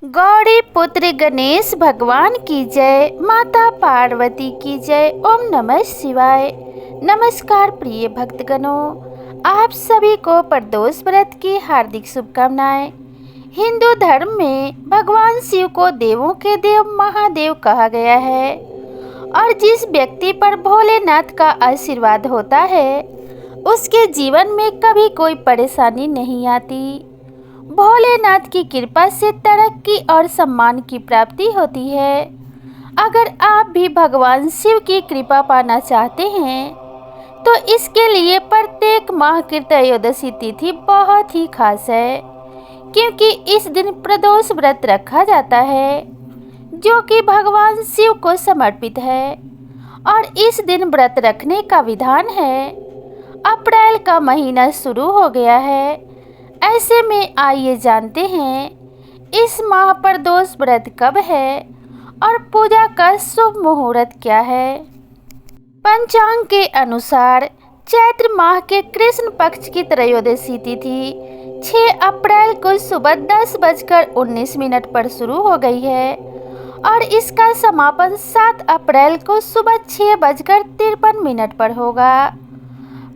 गौरी पुत्र गणेश भगवान की जय। माता पार्वती की जय। ओम नमः शिवाय। नमस्कार प्रिय भक्तगणों, आप सभी को प्रदोष व्रत की हार्दिक शुभकामनाएं। हिंदू धर्म में भगवान शिव को देवों के देव महादेव कहा गया है और जिस व्यक्ति पर भोलेनाथ का आशीर्वाद होता है उसके जीवन में कभी कोई परेशानी नहीं आती। भोलेनाथ की कृपा से तरक्की और सम्मान की प्राप्ति होती है। अगर आप भी भगवान शिव की कृपा पाना चाहते हैं तो इसके लिए प्रत्येक माह की त्रयोदशी तिथि बहुत ही खास है, क्योंकि इस दिन प्रदोष व्रत रखा जाता है जो कि भगवान शिव को समर्पित है। और इस दिन व्रत रखने का विधान है। अप्रैल का महीना शुरू हो गया है, ऐसे में आइए जानते हैं इस माह प्रदोष व्रत कब है और पूजा का शुभ मुहूर्त क्या है। पंचांग के अनुसार चैत्र माह के कृष्ण पक्ष की त्रयोदशी तिथि 6 अप्रैल को सुबह 10:19 पर शुरू हो गई है और इसका समापन 7 अप्रैल को सुबह 6:53 पर होगा।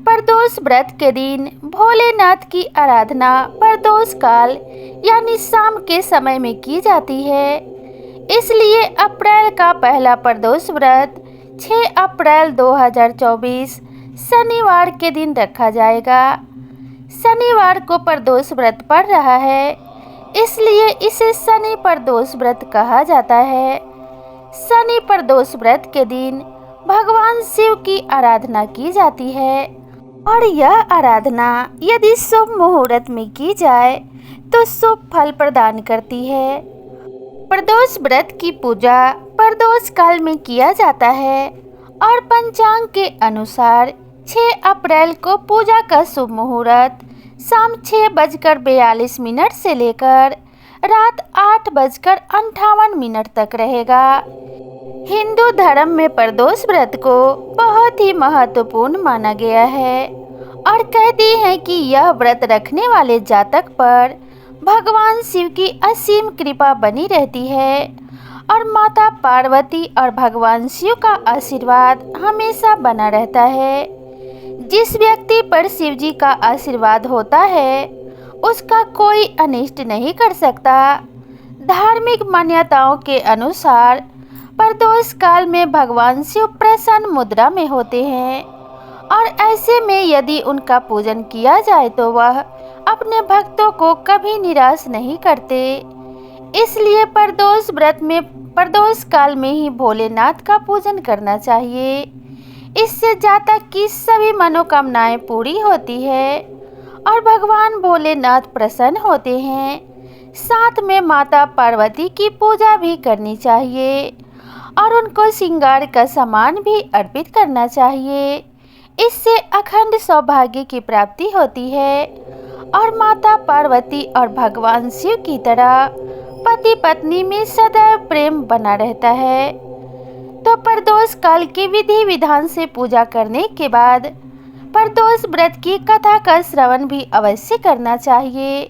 प्रदोष व्रत के दिन भोलेनाथ की आराधना प्रदोष काल यानी शाम के समय में की जाती है। इसलिए अप्रैल का पहला प्रदोष व्रत 6 अप्रैल 2024 शनिवार के दिन रखा जाएगा। शनिवार को प्रदोष व्रत पड़ रहा है, इसलिए इसे शनि प्रदोष व्रत कहा जाता है। शनि प्रदोष व्रत के दिन भगवान शिव की आराधना की जाती है और यह आराधना यदि शुभ मुहूर्त में की जाए तो शुभ फल प्रदान करती है। प्रदोष व्रत की पूजा प्रदोष काल में किया जाता है और पंचांग के अनुसार 6 अप्रैल को पूजा का शुभ मुहूर्त शाम 6:42 से लेकर रात 8:58 तक रहेगा। हिंदू धर्म में प्रदोष व्रत को बहुत ही महत्वपूर्ण माना गया है और कहते हैं कि यह व्रत रखने वाले जातक पर भगवान शिव की असीम कृपा बनी रहती है और माता पार्वती और भगवान शिव का आशीर्वाद हमेशा बना रहता है। जिस व्यक्ति पर शिव जी का आशीर्वाद होता है उसका कोई अनिष्ट नहीं कर सकता। धार्मिक मान्यताओं के अनुसार प्रदोष काल में भगवान शिव प्रसन्न मुद्रा में होते हैं और ऐसे में यदि उनका पूजन किया जाए तो वह अपने भक्तों को कभी निराश नहीं करते। इसलिए प्रदोष व्रत में प्रदोष काल में ही भोलेनाथ का पूजन करना चाहिए। इससे जातक की सभी मनोकामनाएं पूरी होती है और भगवान भोलेनाथ प्रसन्न होते हैं। साथ में माता पार्वती की पूजा भी करनी चाहिए और उनको श्रृंगार का सामान भी अर्पित करना चाहिए। इससे अखंड सौभाग्य की प्राप्ति होती है और माता पार्वती और भगवान शिव की तरह पति पत्नी में सदैव प्रेम बना रहता है। तो प्रदोष काल के विधि विधान से पूजा करने के बाद प्रदोष व्रत की कथा का श्रवण भी अवश्य करना चाहिए।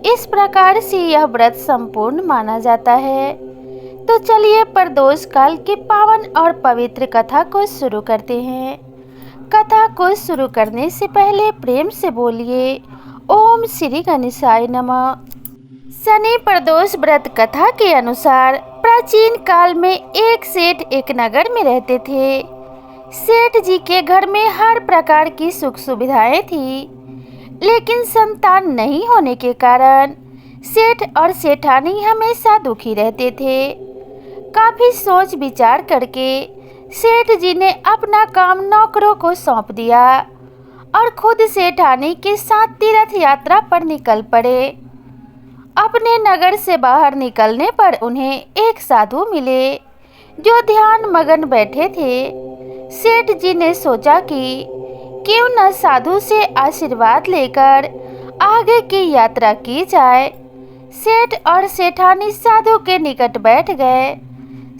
इस प्रकार से यह व्रत संपूर्ण माना जाता है। तो चलिए प्रदोष काल की पावन और पवित्र कथा को शुरू करते हैं। कथा को शुरू करने से पहले प्रेम से बोलिए ओम श्री गणेशाय नमः। शनि प्रदोष व्रत कथा के अनुसार प्राचीन काल में एक सेठ एक नगर में रहते थे। सेठ जी के घर में हर प्रकार की सुख सुविधाएं थी, लेकिन संतान नहीं होने के कारण सेठ और सेठानी हमेशा दुखी रहते थे। काफी सोच विचार करके सेठ जी ने अपना काम नौकरों को सौंप दिया और खुद सेठानी के साथ तीर्थ यात्रा पर निकल पड़े। अपने नगर से बाहर निकलने पर उन्हें एक साधु मिले जो ध्यान मगन बैठे थे। सेठ जी ने सोचा कि क्यों न साधु से आशीर्वाद लेकर आगे की यात्रा की जाए। सेठ और सेठानी साधु के निकट बैठ गए।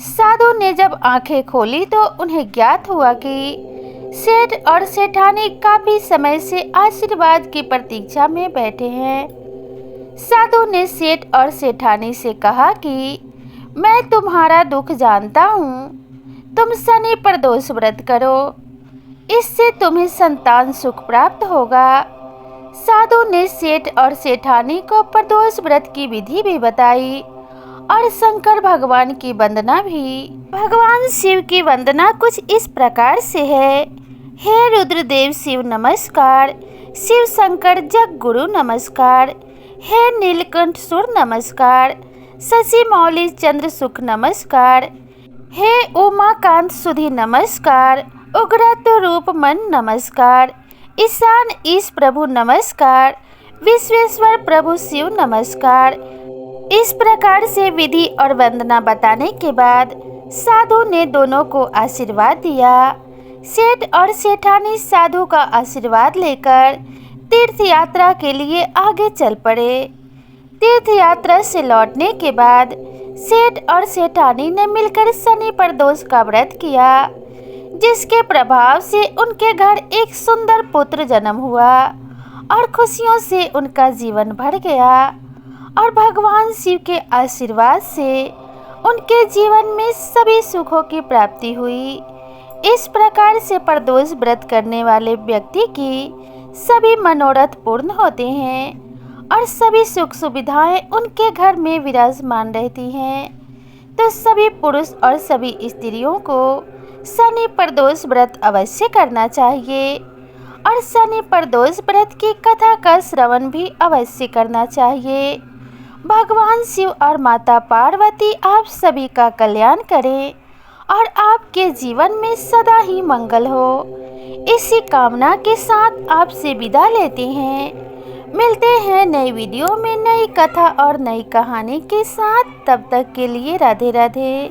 साधु ने जब आंखें खोली तो उन्हें ज्ञात हुआ कि सेठ और सेठानी काफी समय से आशीर्वाद की प्रतीक्षा में बैठे हैं। साधु ने सेठ और सेठानी से कहा कि मैं तुम्हारा दुख जानता हूँ, तुम शनि प्रदोष व्रत करो, इससे तुम्हें संतान सुख प्राप्त होगा। साधु ने सेठ और सेठानी को प्रदोष व्रत की विधि भी बताई और शंकर भगवान की वंदना भी। भगवान शिव की वंदना कुछ इस प्रकार से है। हे रुद्रदेव शिव नमस्कार, शिव शंकर जग गुरु नमस्कार, हे नीलकंठ सुर नमस्कार, शशि मौली चंद्र सुख नमस्कार, हे उमाकांत सुधि नमस्कार, उग्रत रूप मन नमस्कार, ईशान ईश प्रभु नमस्कार, विश्वेश्वर प्रभु शिव नमस्कार। इस प्रकार से विधि और वंदना बताने के बाद साधु ने दोनों को आशीर्वाद दिया। सेठ और सेठानी साधु का आशीर्वाद लेकर तीर्थ यात्रा के लिए आगे चल पड़े। तीर्थ यात्रा से लौटने के बाद सेठ और सेठानी ने मिलकर शनि प्रदोष का व्रत किया, जिसके प्रभाव से उनके घर एक सुंदर पुत्र जन्म हुआ और खुशियों से उनका जीवन भर गया और भगवान शिव के आशीर्वाद से उनके जीवन में सभी सुखों की प्राप्ति हुई। इस प्रकार से प्रदोष व्रत करने वाले व्यक्ति की सभी मनोरथ पूर्ण होते हैं और सभी सुख सुविधाएं उनके घर में विराजमान रहती हैं। तो सभी पुरुष और सभी स्त्रियों को शनि प्रदोष व्रत अवश्य करना चाहिए और शनि प्रदोष व्रत की कथा का श्रवण भी अवश्य करना चाहिए। भगवान शिव और माता पार्वती आप सभी का कल्याण करें और आपके जीवन में सदा ही मंगल हो। इसी कामना के साथ आपसे विदा लेते हैं। मिलते हैं नई वीडियो में नई कथा और नई कहानी के साथ। तब तक के लिए राधे राधे।